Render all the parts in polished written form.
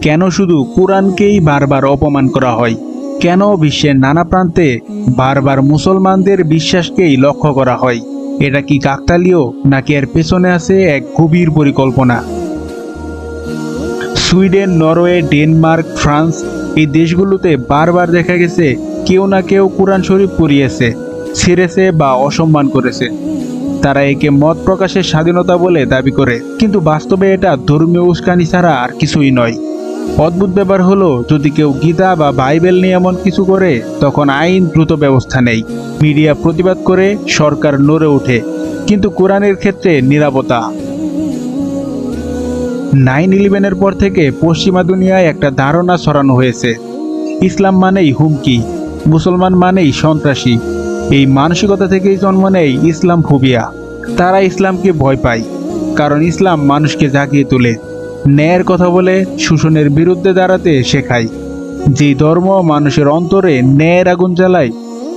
কেন শুধু কোরআনকেই বারবার অপমান করা হয়? কেন বিশ্বের নানা প্রান্তে বারবার মুসলমানদের বিশ্বাসকেই লক্ষ্য করা হয়? এটা কি কাকতালীয়, নাকি এর পেছনে আছে এক গভীর পরিকল্পনা? সুইডেন, নরওয়ে, ডেনমার্ক, ফ্রান্স এই দেশগুলোতে বারবার দেখা গেছে কেউ না কেউ কোরআন শরীফ পড়িয়েছে, ছিঁড়েছে বা অসম্মান করেছে। তারা একে মত প্রকাশের স্বাধীনতা বলে দাবি করে, কিন্তু বাস্তবে এটা ধর্মীয় উস্কানি ছাড়া আর কিছুই নয়। অদ্ভুত ব্যাপার হলো, যদি কেউ গীতা বা বাইবেল নিয়ে এমন কিছু করে, তখন আইন দ্রুত ব্যবস্থা নেয়, মিডিয়া প্রতিবাদ করে, সরকার নড়ে ওঠে। কিন্তু কোরআনের ক্ষেত্রে নীরবতা। 9/11-এর পর থেকে পশ্চিমা দুনিয়ায় একটা ধারণা ছড়ানো হয়েছে, ইসলাম মানেই হুমকি, মুসলমান মানেই সন্ত্রাসী। এই মানসিকতা থেকেই জন্ম নেয় ইসলাম ফোবিয়া। তারা ইসলামকে ভয় পায়, কারণ ইসলাম মানুষকে জাগিয়ে তোলে, ন্যায়ের কথা বলে, শোষণের বিরুদ্ধে দাঁড়াতে শেখায়। যে ধর্ম মানুষের অন্তরে ন্যায়ের আগুন জ্বালায়,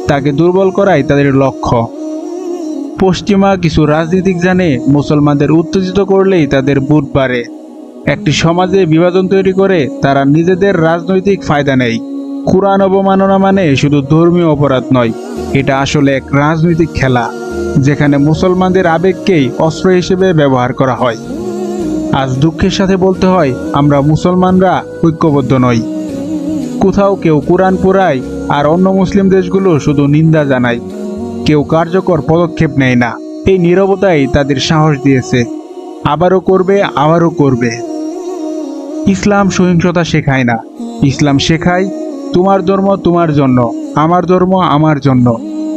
তাকে দুর্বল করাই তাদের লক্ষ্য। পশ্চিমা কিছু রাজনীতিক জানে, মুসলমানদের উত্তেজিত করলেই তাদের বুট বাড়ে। একটি সমাজে বিভাজন তৈরি করে তারা নিজেদের রাজনৈতিক ফায়দা নেয়। কোরআন অবমাননা মানে শুধু ধর্মীয় অপরাধ নয়, এটা আসলে এক রাজনৈতিক খেলা, যেখানে মুসলমানদের আবেগকেই অস্ত্র হিসেবে ব্যবহার করা হয়। আজ দুঃখের সাথে বলতে হয়, আমরা মুসলমানরা ঐক্যবদ্ধ নই। কোথাও কেউ কোরআন পোড়ায়, আর অন্য মুসলিম দেশগুলো শুধু নিন্দা জানায়। কেউ কার্যকর পদক্ষেপ নেয় না। এই নীরবতাই তাদের সাহস দিয়েছে, আবারও করবে, আবারও করবে। ইসলাম সহিংসতা শেখায় না, ইসলাম শেখায় তোমার ধর্ম তোমার জন্য, আমার ধর্ম আমার জন্য।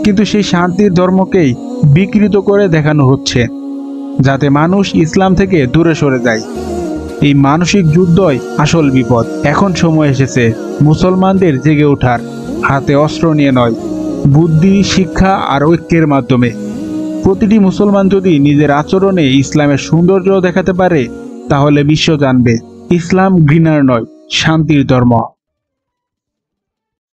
কিন্তু সেই শান্তির ধর্মকেই বিকৃত করে দেখানো হচ্ছে, যাতে মানুষ ইসলাম থেকে দূরে সরে যায়। এই মানসিক যুদ্ধই আসল বিপদ। এখন সময় এসেছে মুসলমানদের জেগে ওঠার, হাতে অস্ত্র নিয়ে নয়, বুদ্ধি, শিক্ষা আর ঐক্যের মাধ্যমে। প্রতিটি মুসলমান যদি নিজের আচরণে ইসলামের সৌন্দর্য দেখাতে পারে, তাহলে বিশ্ব জানবে ইসলাম ঘৃণার নয়, শান্তির ধর্ম।